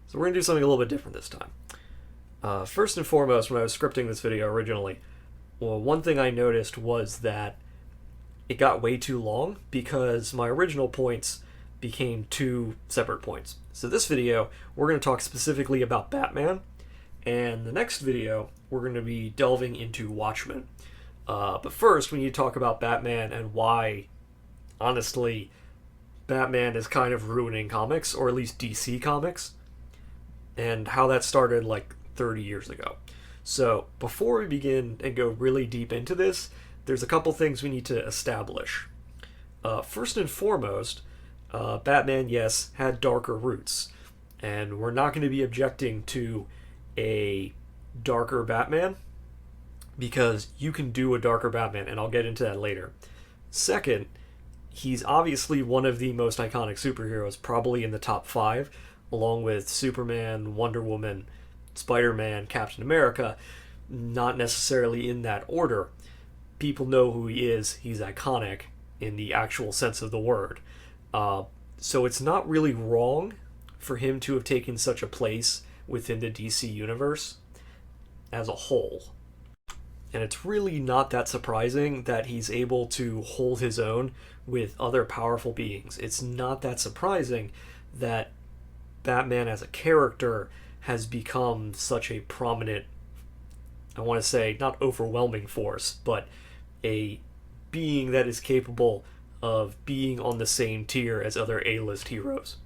So we're going to do something a little bit different this time. First and foremost, when I was scripting this video originally, well, one thing I noticed was that it got way too long because my original points became two separate points. So this video, we're going to talk specifically about Batman, and the next video, we're going to be delving into Watchmen. But first, we need to talk about Batman and why, honestly, Batman is kind of ruining comics, or at least DC Comics, and how that started like 30 years ago. So before we begin and go really deep into this, there's a couple things we need to establish. First and foremost, Batman, yes, had darker roots, and we're not going to be objecting to a darker Batman, because you can do a darker Batman, and I'll get into that later. Second, he's obviously one of the most iconic superheroes, probably in the top 5, along with Superman, Wonder Woman, Spider-Man, Captain America, not necessarily in that order. People know who he is. He's iconic in the actual sense of the word. So it's not really wrong for him to have taken such a place within the DC universe as a whole. And it's really not that surprising that he's able to hold his own with other powerful beings. It's not that surprising that Batman as a character has become such a prominent, I want to say, not overwhelming force, but a being that is capable of being on the same tier as other A-list heroes.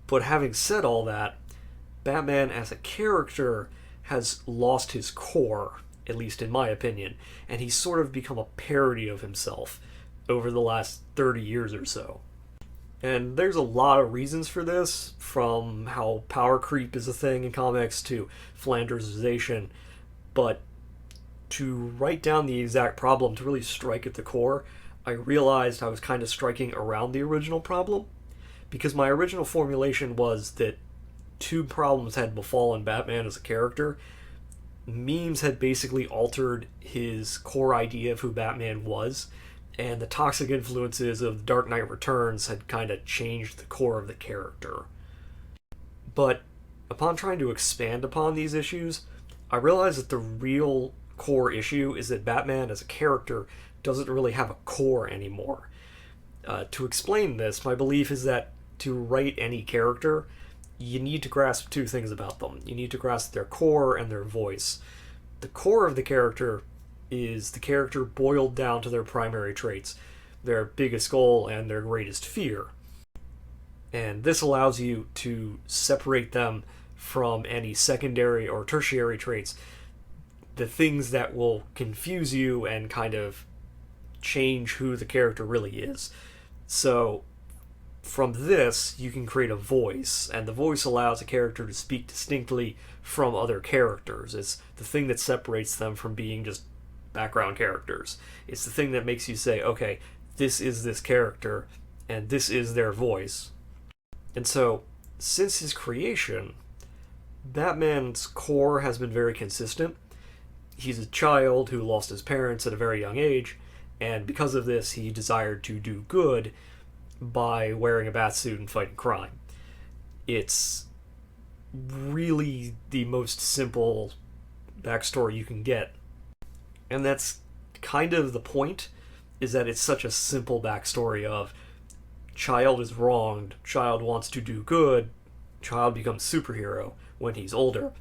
But having said all that, Batman as a character has lost his core, at least in my opinion, and he's sort of become a parody of himself over the last 30 years or so. And there's a lot of reasons for this, from how power creep is a thing in comics to Flandersization, but to write down the exact problem, to really strike at the core, I realized I was kind of striking around the original problem, because my original formulation was that two problems had befallen Batman as a character. Memes had basically altered his core idea of who Batman was, and the toxic influences of Dark Knight Returns had kind of changed the core of the character. But upon trying to expand upon these issues, I realized that the real core issue is that Batman as a character doesn't really have a core anymore. To explain this, my belief is that to write any character, you need to grasp two things about them. You need to grasp their core and their voice. The core of the character is the character boiled down to their primary traits, their biggest goal and their greatest fear. And this allows you to separate them from any secondary or tertiary traits, the things that will confuse you and kind of change who the character really is. So from this, you can create a voice, and the voice allows a character to speak distinctly from other characters. It's the thing that separates them from being just background characters. It's the thing that makes you say, okay, this is this character, and this is their voice. And so, since his creation, Batman's core has been very consistent. He's a child who lost his parents at a very young age, and because of this, he desired to do good by wearing a batsuit and fighting crime. It's really the most simple backstory you can get. And that's kind of the point, is that it's such a simple backstory of child is wronged, child wants to do good, child becomes superhero when he's older.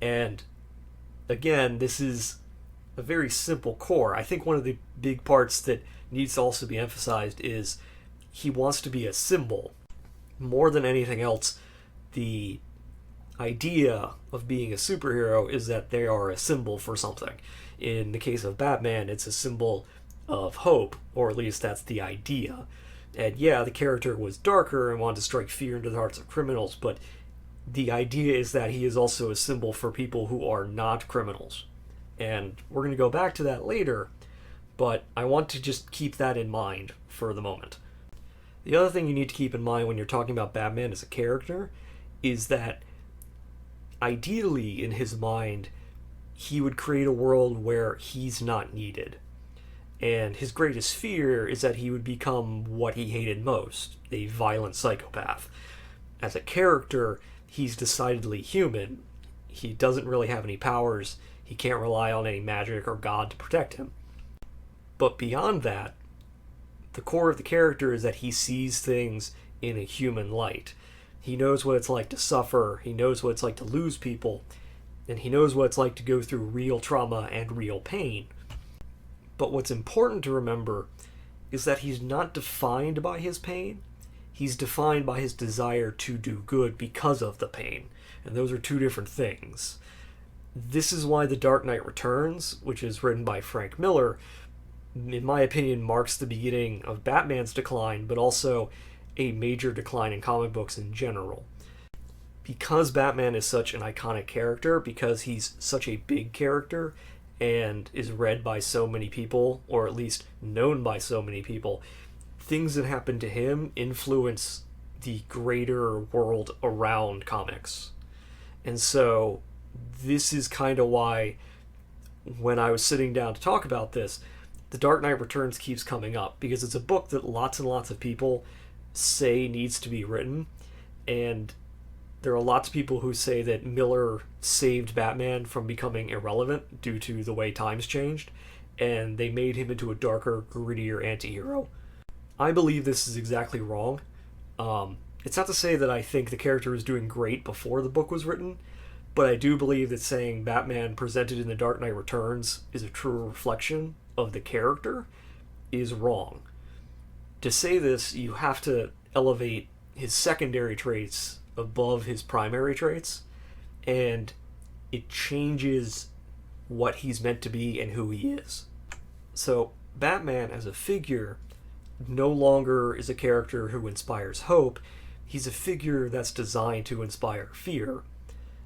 And again, this is a very simple core. I think one of the big parts that needs to also be emphasized is he wants to be a symbol. More than anything else, the idea of being a superhero is that they are a symbol for something. In the case of Batman, it's a symbol of hope, or at least that's the idea. And yeah, the character was darker and wanted to strike fear into the hearts of criminals, but the idea is that he is also a symbol for people who are not criminals. And we're going to go back to that later, but I want to just keep that in mind for the moment. The other thing you need to keep in mind when you're talking about Batman as a character is that ideally, in his mind, he would create a world where he's not needed. And his greatest fear is that he would become what he hated most, a violent psychopath. As a character, he's decidedly human. He doesn't really have any powers. He can't rely on any magic or god to protect him. But beyond that, the core of the character is that he sees things in a human light. He knows what it's like to suffer, he knows what it's like to lose people, and he knows what it's like to go through real trauma and real pain. But what's important to remember is that he's not defined by his pain. He's defined by his desire to do good because of the pain. And those are two different things. This is why The Dark Knight Returns, which is written by Frank Miller, in my opinion, marks the beginning of Batman's decline, but also a major decline in comic books in general. Because Batman is such an iconic character, because he's such a big character, and is read by so many people, or at least known by so many people, things that happen to him influence the greater world around comics. And so this is kind of why, when I was sitting down to talk about this, The Dark Knight Returns keeps coming up, because it's a book that lots and lots of people say needs to be written, and there are lots of people who say that Miller saved Batman from becoming irrelevant due to the way times changed, and they made him into a darker, grittier anti-hero. I believe this is exactly wrong. It's not to say that I think the character was doing great before the book was written, but I do believe that saying Batman presented in The Dark Knight Returns is a true reflection of the character is wrong. To say this, you have to elevate his secondary traits above his primary traits, and it changes what he's meant to be and who he is. So Batman as a figure no longer is a character who inspires hope. He's a figure that's designed to inspire fear,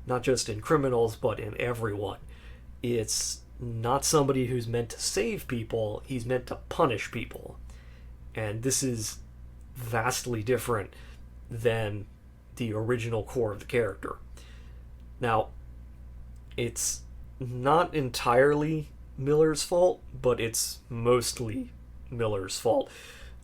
not just in criminals, but in everyone. It's not somebody who's meant to save people, he's meant to punish people. And this is vastly different than the original core of the character. Now, it's not entirely Miller's fault, but it's mostly Miller's fault.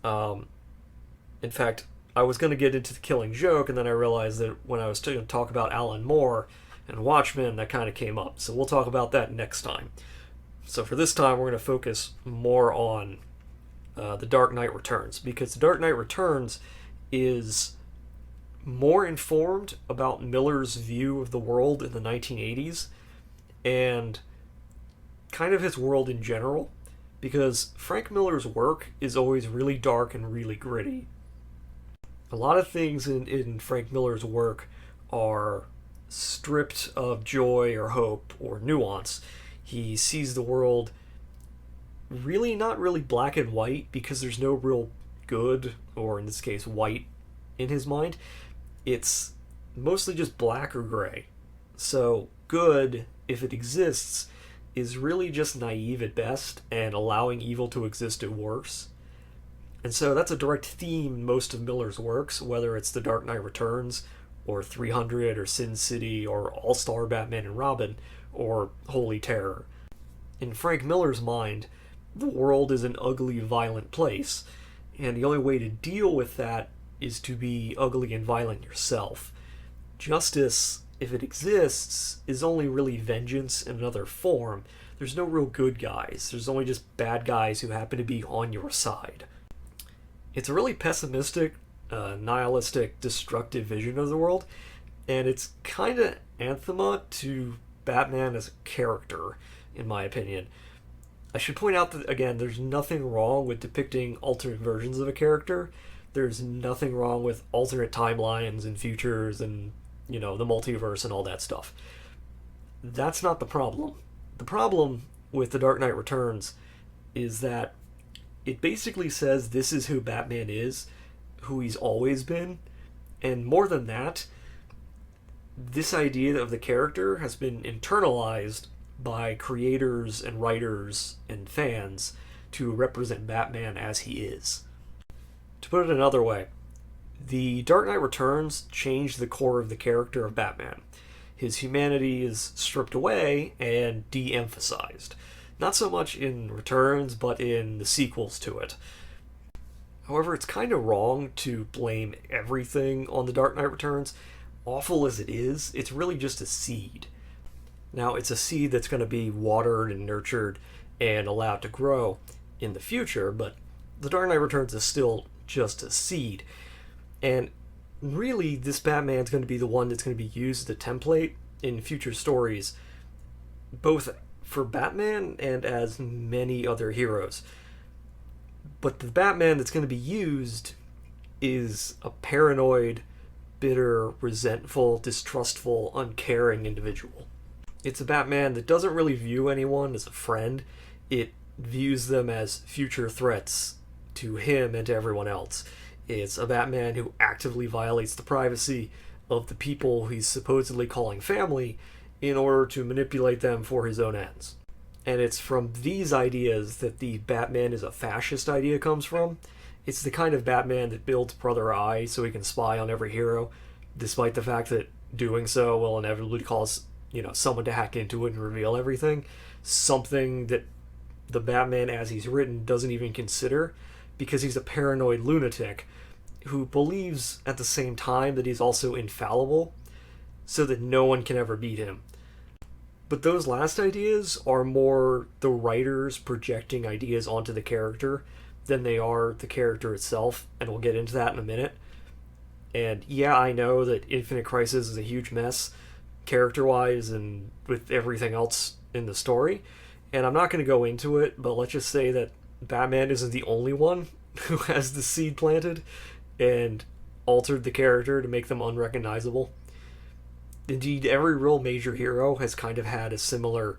In fact, I was going to get into the Killing Joke, and then I realized that when I was going to talk about Alan Moore and Watchmen, that kind of came up. So we'll talk about that next time. So for this time, we're going to focus more on The Dark Knight Returns, because The Dark Knight Returns is more informed about Miller's view of the world in the 1980s and kind of his world in general, because Frank Miller's work is always really dark and really gritty. A lot of things in Frank Miller's work are stripped of joy or hope or nuance. He sees the world really not really black and white, because there's no real good, or in this case white, in his mind. It's mostly just black or gray. So good, if it exists, is really just naive at best, and allowing evil to exist at worst. And so that's a direct theme in most of Miller's works, whether it's The Dark Knight Returns, or 300, or Sin City, or All-Star Batman and Robin, or Holy Terror. In Frank Miller's mind, the world is an ugly, violent place, and the only way to deal with that is to be ugly and violent yourself. Justice, if it exists, is only really vengeance in another form. There's no real good guys. There's only just bad guys who happen to be on your side. It's a really pessimistic, nihilistic, destructive vision of the world, and it's kind of anathema to Batman as a character, in my opinion. I should point out that, again, there's nothing wrong with depicting alternate versions of a character. There's nothing wrong with alternate timelines and futures and, the multiverse and all that stuff. That's not the problem. The problem with The Dark Knight Returns is that it basically says this is who Batman is, who he's always been, and more than that, this idea of the character has been internalized by creators and writers and fans to represent Batman as he is. To put it another way, The Dark Knight Returns changed the core of the character of Batman. His humanity is stripped away and de-emphasized. Not so much in Returns, but in the sequels to it. However, it's kind of wrong to blame everything on The Dark Knight Returns. awful as it is, it's really just a seed. Now, it's a seed that's going to be watered and nurtured and allowed to grow in the future, but The Dark Knight Returns is still just a seed. And really, this Batman's going to be the one that's going to be used as a template in future stories, both for Batman and as many other heroes. But the Batman that's going to be used is a paranoid, bitter, resentful, distrustful, uncaring individual. It's a Batman that doesn't really view anyone as a friend. It views them as future threats to him and to everyone else. It's a Batman who actively violates the privacy of the people he's supposedly calling family in order to manipulate them for his own ends. And it's from these ideas that the Batman is a fascist idea comes from. It's the kind of Batman that builds Brother Eye so he can spy on every hero, despite the fact that doing so will inevitably cause, someone to hack into it and reveal everything. Something that the Batman as he's written doesn't even consider, because he's a paranoid lunatic who believes at the same time that he's also infallible, so that no one can ever beat him. But those last ideas are more the writers projecting ideas onto the character than they are the character itself, and we'll get into that in a minute. And yeah, I know that Infinite Crisis is a huge mess, character-wise and with everything else in the story, and I'm not going to go into it, but let's just say that Batman isn't the only one who has the seed planted and altered the character to make them unrecognizable. Indeed, every real major hero has kind of had a similar,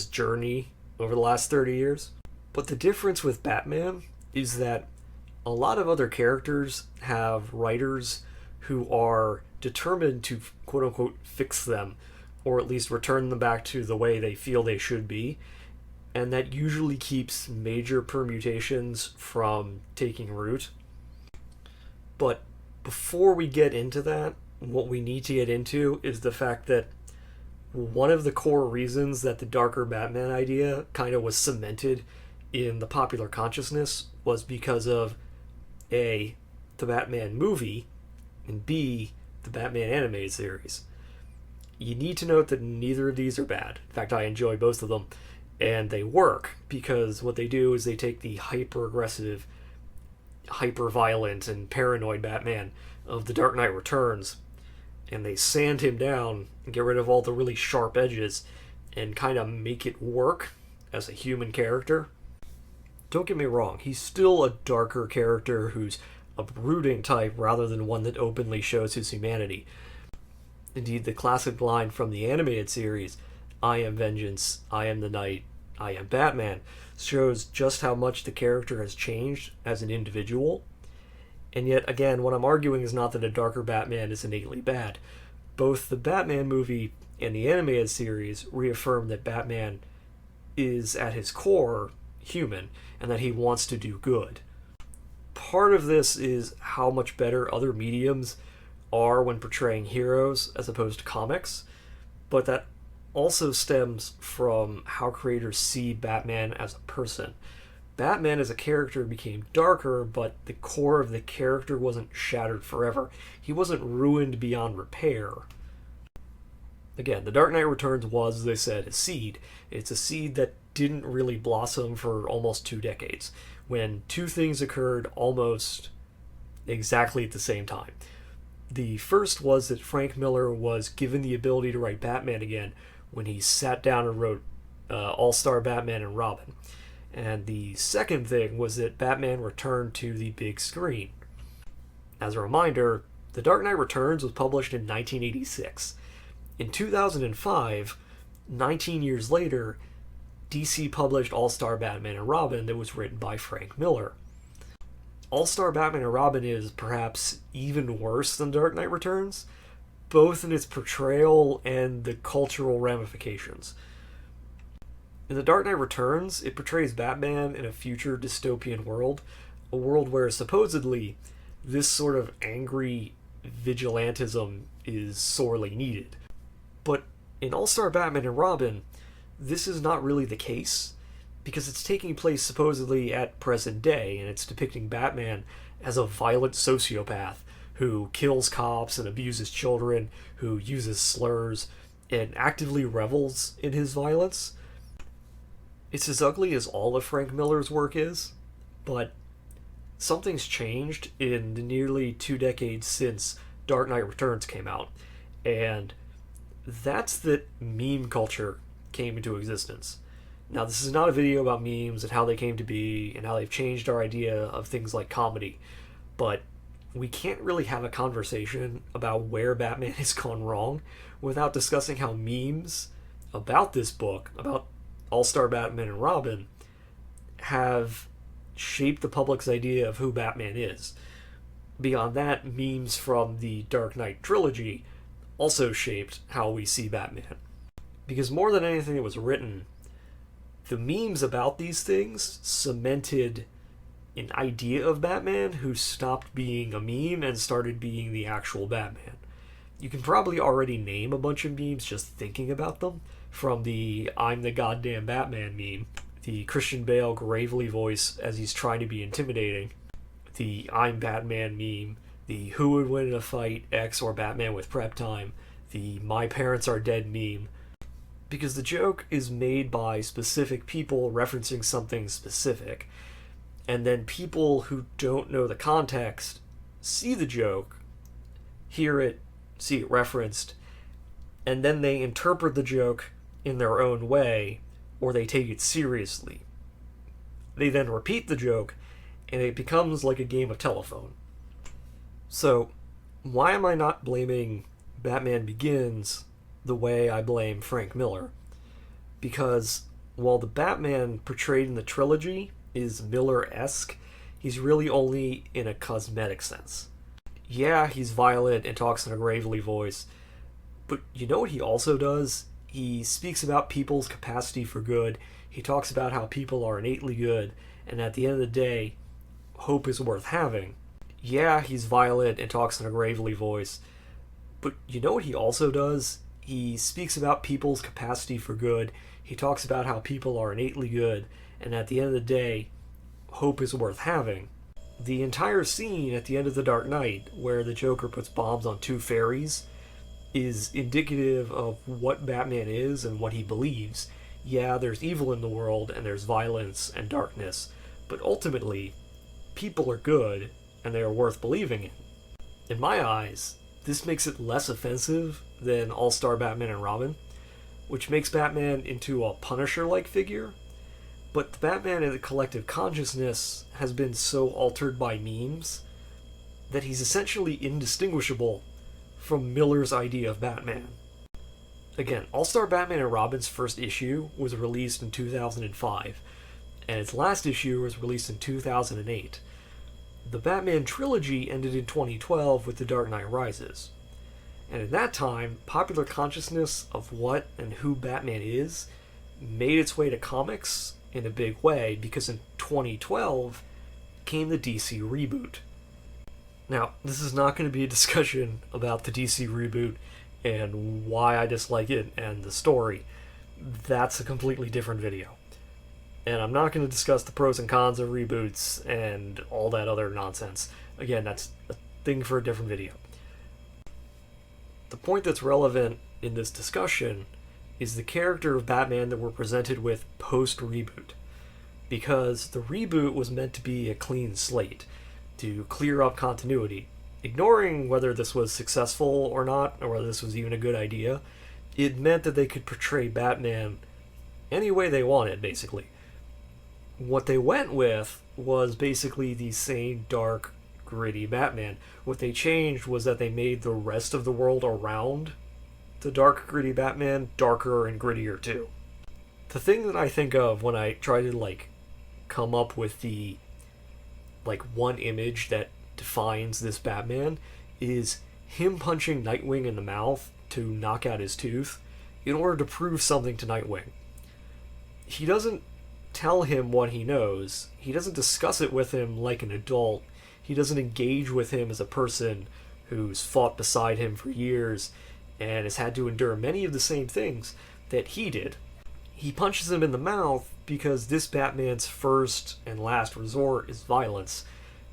journey over the last 30 years. But the difference with Batman is that a lot of other characters have writers who are determined to, quote-unquote, fix them, or at least return them back to the way they feel they should be, and that usually keeps major permutations from taking root. But before we get into that, what we need to get into is the fact that one of the core reasons that the darker Batman idea kind of was cemented in the popular consciousness was because of A, the Batman movie, and B, the Batman animated series. You need to note that neither of these are bad. In fact, I enjoy both of them, and they work because what they do is they take the hyper-aggressive, hyper-violent, and paranoid Batman of The Dark Knight Returns, and they sand him down and get rid of all the really sharp edges and kind of make it work as a human character. Don't get me wrong, he's still a darker character who's a brooding type rather than one that openly shows his humanity. Indeed, the classic line from the animated series, "I am vengeance, I am the night, I am Batman," shows just how much the character has changed as an individual. And yet, again, what I'm arguing is not that a darker Batman is innately bad. Both the Batman movie and the animated series reaffirm that Batman is, at his core, human, and that he wants to do good. Part of this is how much better other mediums are when portraying heroes as opposed to comics, but that also stems from how creators see Batman as a person. Batman as a character became darker, but the core of the character wasn't shattered forever. He wasn't ruined beyond repair. Again, The Dark Knight Returns was, as I said, a seed. It's a seed that didn't really blossom for almost 2 decades, when 2 things occurred almost exactly at the same time. The first was that Frank Miller was given the ability to write Batman again when he sat down and wrote All-Star Batman and Robin. And the second thing was that Batman returned to the big screen. As a reminder, The Dark Knight Returns was published in 1986. In 2005, 19 years later, DC published All-Star Batman and Robin that was written by Frank Miller. All-Star Batman and Robin is perhaps even worse than Dark Knight Returns, both in its portrayal and the cultural ramifications. In The Dark Knight Returns, it portrays Batman in a future dystopian world, a world where supposedly this sort of angry vigilantism is sorely needed. But in All-Star Batman and Robin, this is not really the case, because it's taking place supposedly at present day, and it's depicting Batman as a violent sociopath who kills cops and abuses children, who uses slurs, and actively revels in his violence. It's as ugly as all of Frank Miller's work is, but something's changed in the nearly 2 decades since Dark Knight Returns came out, and that's that meme culture came into existence. Now, this is not a video about memes and how they came to be and how they've changed our idea of things like comedy, but we can't really have a conversation about where Batman has gone wrong without discussing how memes about this book, about All-Star Batman and Robin, have shaped the public's idea of who Batman is. Beyond that, memes from the Dark Knight trilogy also shaped how we see Batman. Because more than anything that was written, the memes about these things cemented an idea of Batman who stopped being a meme and started being the actual Batman. You can probably already name a bunch of memes just thinking about them, from the "I'm the goddamn Batman" meme, the Christian Bale gravely voice as he's trying to be intimidating, the "I'm Batman" meme, the "Who would win in a fight, X or Batman with prep time," the "My parents are dead" meme. Because the joke is made by specific people referencing something specific, and then people who don't know the context see the joke, hear it, see it referenced, and then they interpret the joke in their own way, or they take it seriously. They then repeat the joke, and it becomes like a game of telephone. So, why am I not blaming Batman Begins the way I blame Frank Miller? Because while the Batman portrayed in the trilogy is Miller-esque, he's really only in a cosmetic sense. Yeah, he's violent and talks in a gravely voice, but you know what he also does? He speaks about people's capacity for good, he talks about how people are innately good, and at the end of the day, hope is worth having. Yeah, he's violent and talks in a gravely voice, but you know what he also does? He speaks about people's capacity for good, he talks about how people are innately good, and at the end of the day, hope is worth having. The entire scene at the end of The Dark Knight, where the Joker puts bombs on 2 fairies, is indicative of what Batman is and what he believes. Yeah, there's evil in the world, and there's violence and darkness, but ultimately, people are good, and they are worth believing in. In my eyes, this makes it less offensive than All-Star Batman and Robin, which makes Batman into a Punisher-like figure, but the Batman in the collective consciousness has been so altered by memes that he's essentially indistinguishable from Miller's idea of Batman. Again, All-Star Batman and Robin's first issue was released in 2005, and its last issue was released in 2008. The Batman trilogy ended in 2012 with The Dark Knight Rises. And at that time, popular consciousness of what and who Batman is made its way to comics in a big way, because in 2012 came the DC reboot. Now, this is not going to be a discussion about the DC reboot and why I dislike it and the story. That's a completely different video. And I'm not going to discuss the pros and cons of reboots and all that other nonsense. Again, that's a thing for a different video. The point that's relevant in this discussion is the character of Batman that we're presented with post-reboot. Because the reboot was meant to be a clean slate, to clear up continuity. Ignoring whether this was successful or not, or whether this was even a good idea, it meant that they could portray Batman any way they wanted, basically. What they went with was basically the same dark, gritty Batman. What they changed was that they made the rest of the world around the dark, gritty Batman darker and grittier too. The thing that I think of when I try to come up with the one image that defines this Batman is him punching Nightwing in the mouth to knock out his tooth in order to prove something to Nightwing. He doesn't tell him what he knows. He doesn't discuss it with him like an adult. He doesn't engage with him as a person who's fought beside him for years and has had to endure many of the same things that he did. He punches him in the mouth because this Batman's first and last resort is violence,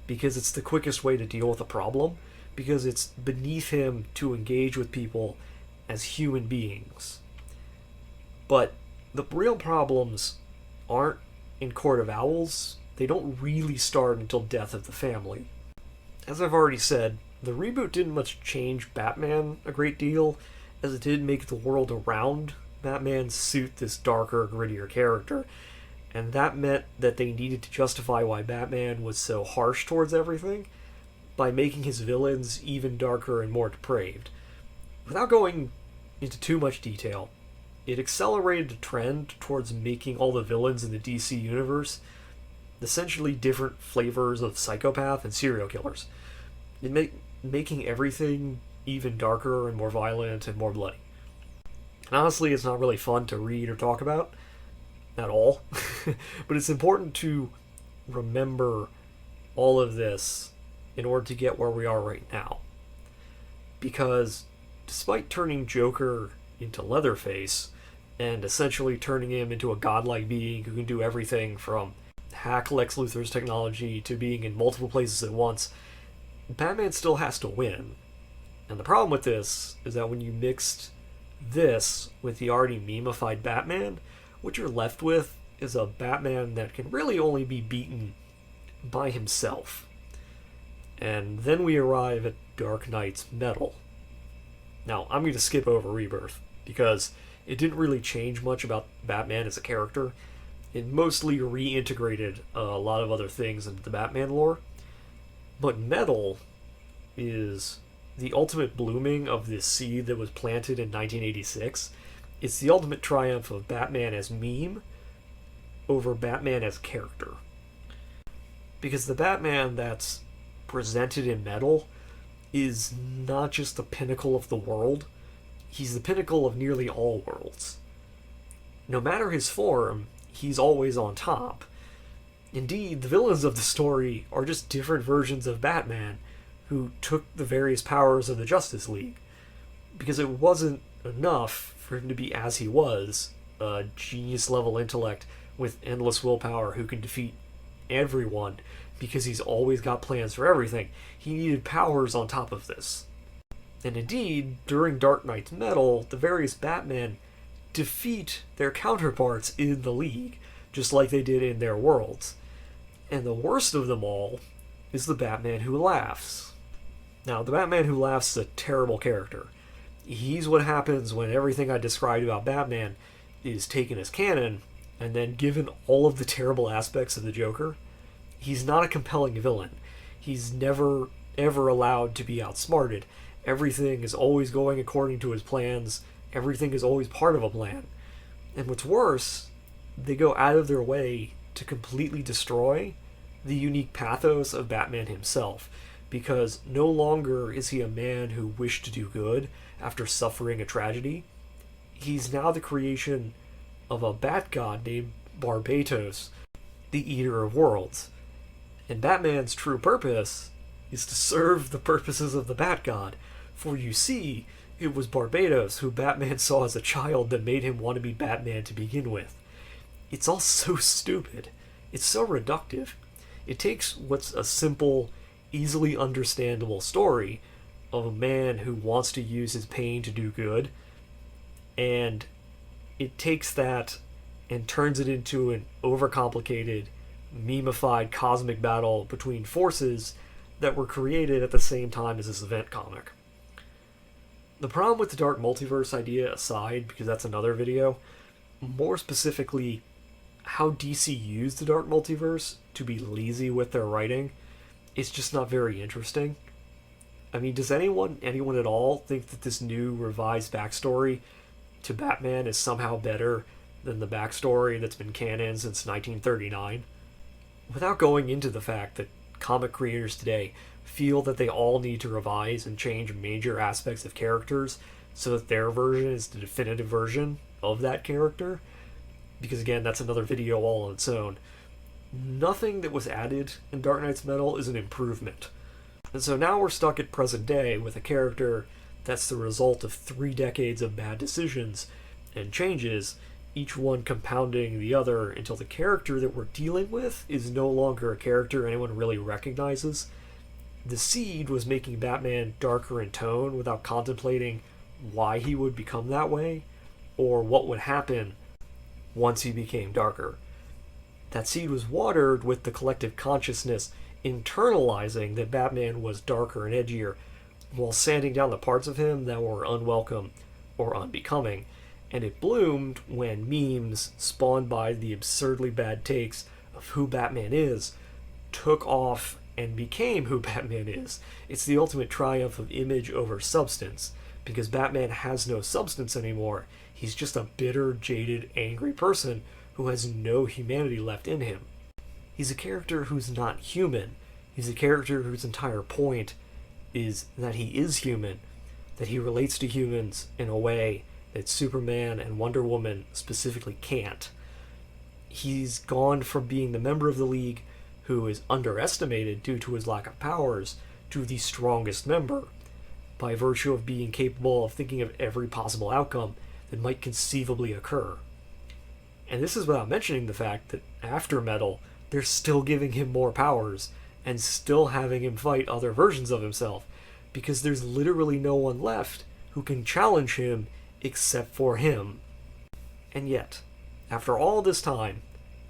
because it's the quickest way to deal with a problem, because it's beneath him to engage with people as human beings. But the real problems aren't in Court of Owls. They don't really start until Death of the Family. As I've already said, the reboot didn't much change Batman a great deal, as it did make the world around Batman suit this darker, grittier character, and that meant that they needed to justify why Batman was so harsh towards everything by making his villains even darker and more depraved. Without going into too much detail, it accelerated a trend towards making all the villains in the DC universe essentially different flavors of psychopath and serial killers. Making everything even darker and more violent and more bloody. And honestly, it's not really fun to read or talk about at all, but it's important to remember all of this in order to get where we are right now. Because despite turning Joker into Leatherface, and essentially turning him into a godlike being who can do everything from hack Lex Luthor's technology to being in multiple places at once, Batman still has to win. And the problem with this is that when you mixed this with the already memeified Batman, what you're left with is a Batman that can really only be beaten by himself. And then we arrive at Dark Knight's Metal. Now, I'm going to skip over Rebirth, because it didn't really change much about Batman as a character. It mostly reintegrated a lot of other things into the Batman lore. But Metal is the ultimate blooming of this seed that was planted in 1986. It's the ultimate triumph of Batman as meme over Batman as character. Because the Batman that's presented in Metal is not just the pinnacle of the world, he's the pinnacle of nearly all worlds. No matter his form, he's always on top. Indeed, the villains of the story are just different versions of Batman who took the various powers of the Justice League. Because it wasn't enough for him to be as he was, a genius-level intellect with endless willpower who can defeat everyone because he's always got plans for everything. He needed powers on top of this. And indeed, during Dark Knight's Metal, the various Batmen defeat their counterparts in the League, just like they did in their worlds. And the worst of them all is the Batman who laughs. Now, the Batman who laughs is a terrible character. He's what happens when everything I described about Batman is taken as canon, and then given all of the terrible aspects of the Joker. He's not a compelling villain. He's never, ever allowed to be outsmarted. Everything is always going according to his plans. Everything is always part of a plan. And what's worse, they go out of their way to completely destroy the unique pathos of Batman himself, because no longer is he a man who wished to do good after suffering a tragedy. He's now the creation of a bat god named Barbatos, the Eater of Worlds. And Batman's true purpose is to serve the purposes of the bat god, for you see, it was Barbatos who Batman saw as a child that made him want to be Batman to begin with. It's all so stupid. It's so reductive. It takes what's a simple, easily understandable story of a man who wants to use his pain to do good, and it takes that and turns it into an overcomplicated, memeified cosmic battle between forces that were created at the same time as this event comic. The problem with the Dark Multiverse idea aside, because that's another video, more specifically, how DC used the Dark Multiverse to be lazy with their writing, is just not very interesting. I mean, does anyone at all think that this new revised backstory to Batman is somehow better than the backstory that's been canon since 1939? Without going into the fact that comic creators today feel that they all need to revise and change major aspects of characters so that their version is the definitive version of that character, because again, that's another video all on its own. Nothing that was added in Dark Knight's Metal is an improvement. And so now we're stuck at present day with a character that's the result of 3 decades of bad decisions and changes, each one compounding the other until the character that we're dealing with is no longer a character anyone really recognizes. The Seed was making Batman darker in tone without contemplating why he would become that way, or what would happen once he became darker. That seed was watered with the collective consciousness internalizing that Batman was darker and edgier, while sanding down the parts of him that were unwelcome or unbecoming. And it bloomed when memes, spawned by the absurdly bad takes of who Batman is, took off and became who Batman is. It's the ultimate triumph of image over substance, because Batman has no substance anymore. He's just a bitter, jaded, angry person who has no humanity left in him. He's a character who's not human. He's a character whose entire point is that he is human, that he relates to humans in a way that Superman and Wonder Woman specifically can't. He's gone from being the member of the League who is underestimated due to his lack of powers to the strongest member, by virtue of being capable of thinking of every possible outcome that might conceivably occur. And this is without mentioning the fact that after Metal, they're still giving him more powers and still having him fight other versions of himself, because there's literally no one left who can challenge him except for him. And yet, after all this time,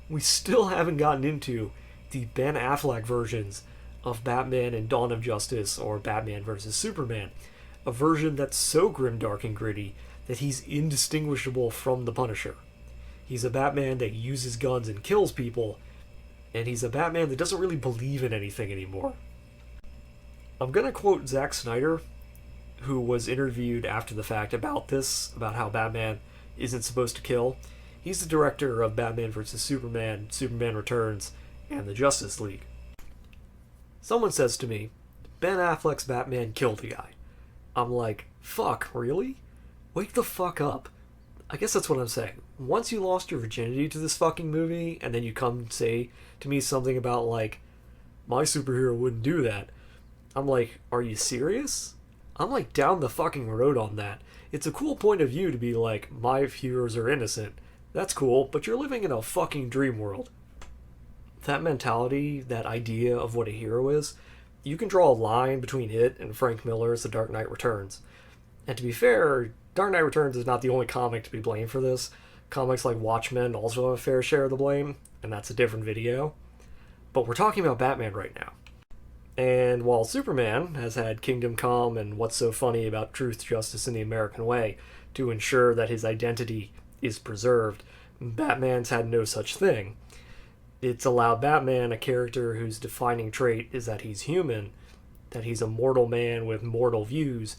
we still haven't gotten into the Ben Affleck versions of Batman and Dawn of Justice or Batman vs. Superman, a version that's so grimdark and gritty that he's indistinguishable from the Punisher. He's a Batman that uses guns and kills people, and he's a Batman that doesn't really believe in anything anymore. I'm gonna quote Zack Snyder, who was interviewed after the fact about this, about how Batman isn't supposed to kill. He's the director of Batman vs. Superman, Superman Returns, and the Justice League. Someone says to me, Ben Affleck's Batman killed a guy. I'm like, fuck, really? Wake the fuck up. I guess that's what I'm saying. Once you lost your virginity to this fucking movie, and then you come and say to me something about, like, my superhero wouldn't do that, I'm like, are you serious? I'm like down the fucking road on that. It's a cool point of view to be like, my heroes are innocent. That's cool, but you're living in a fucking dream world. That mentality, that idea of what a hero is, you can draw a line between it and Frank Miller's The Dark Knight Returns. And to be fair, Dark Knight Returns is not the only comic to be blamed for this. Comics like Watchmen also have a fair share of the blame, and that's a different video. But we're talking about Batman right now. And while Superman has had Kingdom Come and What's So Funny About Truth, Justice, and the American Way to ensure that his identity is preserved, Batman's had no such thing. It's allowed Batman, a character whose defining trait is that he's human, that he's a mortal man with mortal views,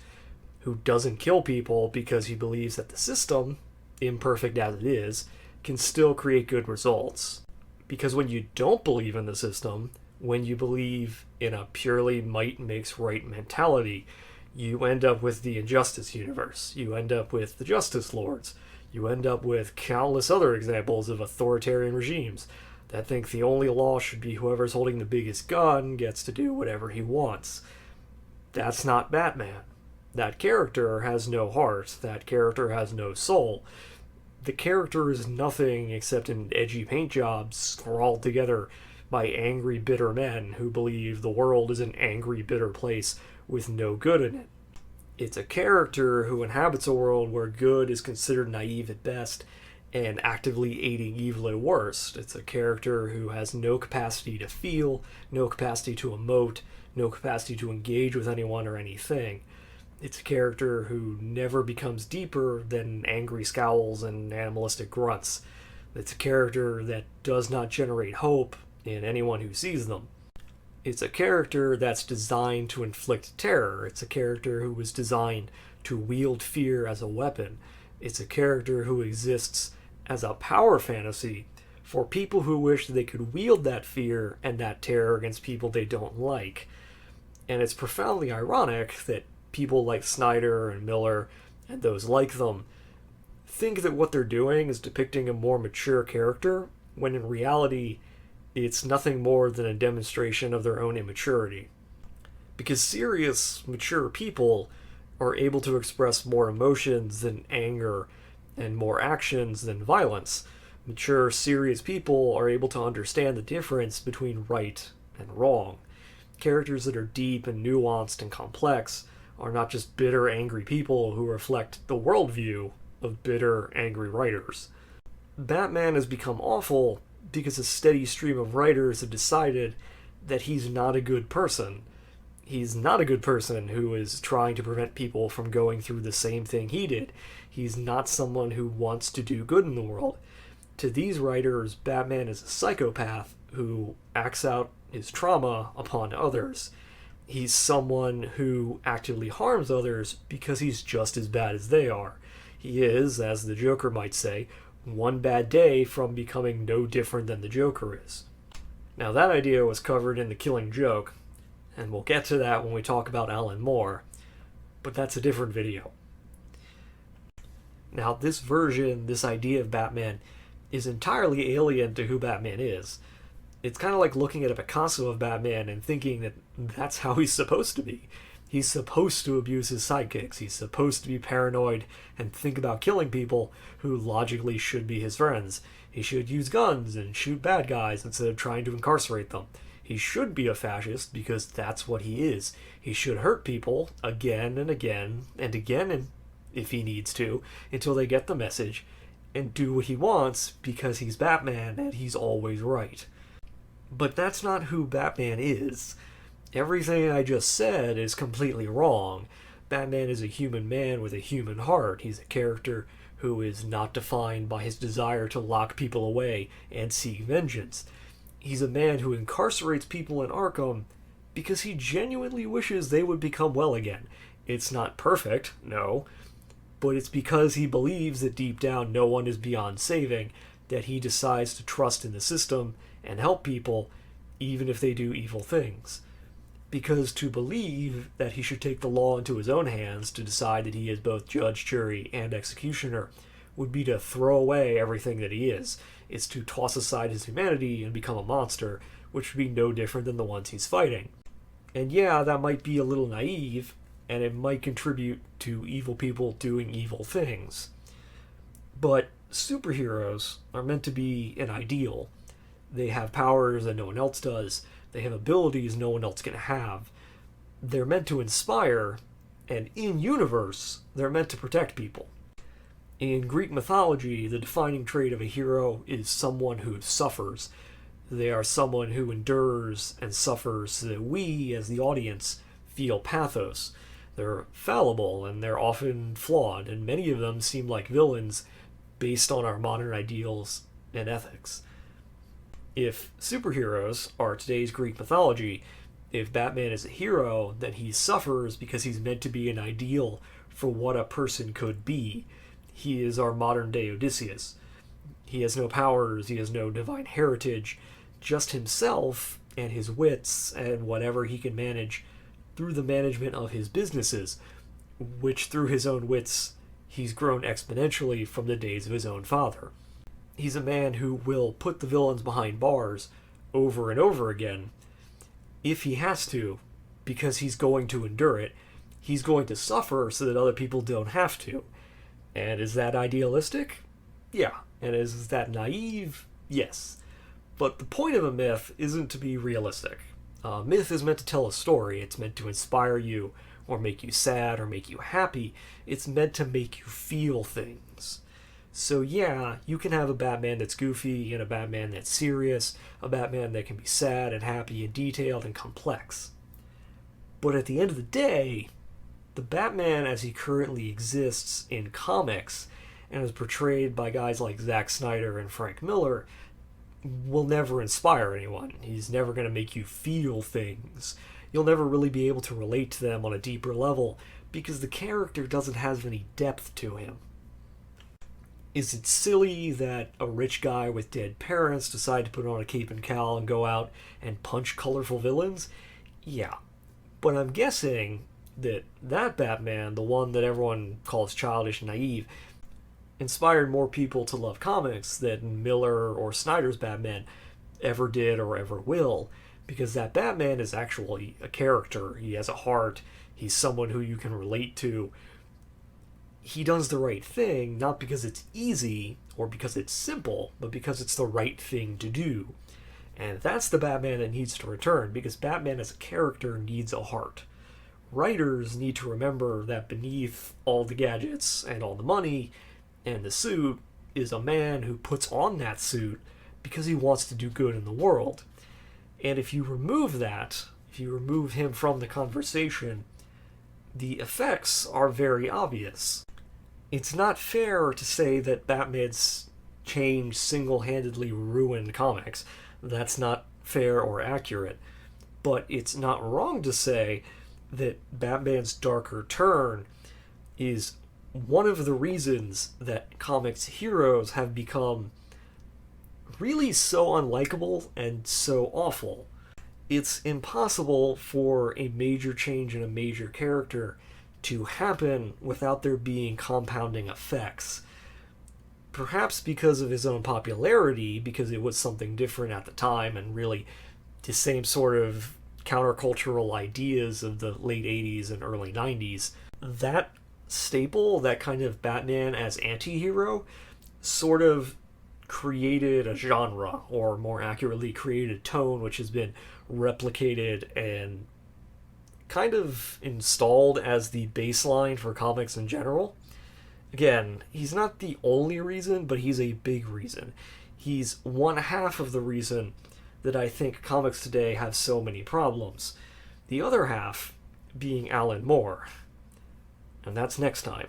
who doesn't kill people because he believes that the system, imperfect as it is, can still create good results. Because when you don't believe in the system, when you believe in a purely might makes right mentality, you end up with the Injustice universe, you end up with the Justice Lords, you end up with countless other examples of authoritarian regimes that think the only law should be whoever's holding the biggest gun gets to do whatever he wants. That's not Batman. That character has no heart. That character has no soul. The character is nothing except an edgy paint job scrawled together by angry, bitter men who believe the world is an angry, bitter place with no good in it. It's a character who inhabits a world where good is considered naive at best and actively aiding evil at worst. It's a character who has no capacity to feel, no capacity to emote, no capacity to engage with anyone or anything. It's a character who never becomes deeper than angry scowls and animalistic grunts. It's a character that does not generate hope in anyone who sees them. It's a character that's designed to inflict terror. It's a character who was designed to wield fear as a weapon. It's a character who exists as a power fantasy for people who wish they could wield that fear and that terror against people they don't like. And it's profoundly ironic that people like Snyder and Miller and those like them think that what they're doing is depicting a more mature character, when in reality it's nothing more than a demonstration of their own immaturity. Because serious, mature people are able to express more emotions than anger and more actions than violence. Mature, serious people are able to understand the difference between right and wrong. Characters that are deep and nuanced and complex are not just bitter, angry people who reflect the worldview of bitter, angry writers. Batman has become awful because a steady stream of writers have decided that he's not a good person. He's not a good person who is trying to prevent people from going through the same thing he did. He's not someone who wants to do good in the world. To these writers, Batman is a psychopath who acts out his trauma upon others. He's someone who actively harms others because he's just as bad as they are. He is, as the Joker might say, one bad day from becoming no different than the Joker is. Now that idea was covered in The Killing Joke, and we'll get to that when we talk about Alan Moore, but that's a different video. Now this version, this idea of Batman, is entirely alien to who Batman is. It's kind of like looking at a Picasso of Batman and thinking that that's how he's supposed to be. He's supposed to abuse his sidekicks. He's supposed to be paranoid and think about killing people who logically should be his friends. He should use guns and shoot bad guys instead of trying to incarcerate them. He should be a fascist because that's what he is. He should hurt people again and again and again, and if he needs to, until they get the message, and do what he wants because he's Batman and he's always right. But that's not who Batman is. Everything I just said is completely wrong. Batman is a human man with a human heart. He's a character who is not defined by his desire to lock people away and seek vengeance. He's a man who incarcerates people in Arkham because he genuinely wishes they would become well again. It's not perfect, no, but it's because he believes that deep down no one is beyond saving, that he decides to trust in the system and help people even if they do evil things. Because to believe that he should take the law into his own hands to decide that he is both judge, jury, and executioner would be to throw away everything that he is. It's to toss aside his humanity and become a monster, which would be no different than the ones he's fighting. And yeah, that might be a little naive, and it might contribute to evil people doing evil things. But superheroes are meant to be an ideal. They have powers that no one else does. They have abilities no one else can have. They're meant to inspire, and in universe, they're meant to protect people. In Greek mythology, the defining trait of a hero is someone who suffers. They are someone who endures and suffers so that we, as the audience, feel pathos. They're fallible and they're often flawed, and many of them seem like villains based on our modern ideals and ethics. If superheroes are today's Greek mythology, if Batman is a hero, then he suffers because he's meant to be an ideal for what a person could be. He is our modern-day Odysseus. He has no powers, he has no divine heritage, just himself and his wits and whatever he can manage through the management of his businesses, which through his own wits he's grown exponentially from the days of his own father. He's a man who will put the villains behind bars over and over again if he has to, because he's going to endure it. He's going to suffer so that other people don't have to. And is that idealistic? Yeah. And is that naive? Yes. But the point of a myth isn't to be realistic. A myth is meant to tell a story. It's meant to inspire you, or make you sad, or make you happy. It's meant to make you feel things. So yeah, you can have a Batman that's goofy, and a Batman that's serious, a Batman that can be sad and happy and detailed and complex. But at the end of the day, the Batman as he currently exists in comics, and is portrayed by guys like Zack Snyder and Frank Miller, will never inspire anyone. He's never going to make you feel things. You'll never really be able to relate to them on a deeper level, because the character doesn't have any depth to him. Is it silly that a rich guy with dead parents decide to put on a cape and cowl and go out and punch colorful villains? Yeah. But I'm guessing that Batman, the one that everyone calls childish and naive, inspired more people to love comics than Miller or Snyder's Batman ever did or ever will, because that Batman is actually a character. He has a heart. He's someone who you can relate to. He does the right thing, not because it's easy or because it's simple, but because it's the right thing to do. And that's the Batman that needs to return, because Batman as a character needs a heart. Writers need to remember that beneath all the gadgets and all the money and the suit is a man who puts on that suit because he wants to do good in the world. And if you remove that, if you remove him from the conversation, the effects are very obvious. It's not fair to say that Batman's change single-handedly ruined comics. That's not fair or accurate. But it's not wrong to say that Batman's darker turn is one of the reasons that comics heroes have become really so unlikable and so awful. It's impossible for a major change in a major character to happen without there being compounding effects. Perhaps because of his own popularity, because it was something different at the time, and really the same sort of countercultural ideas of the late 80s and early 90s. That staple, that kind of Batman as anti-hero, sort of created a genre, or more accurately, created a tone which has been replicated and kind of installed as the baseline for comics in general. Again, he's not the only reason, but he's a big reason. He's one half of the reason that I think comics today have so many problems. The other half being Alan Moore. And that's next time.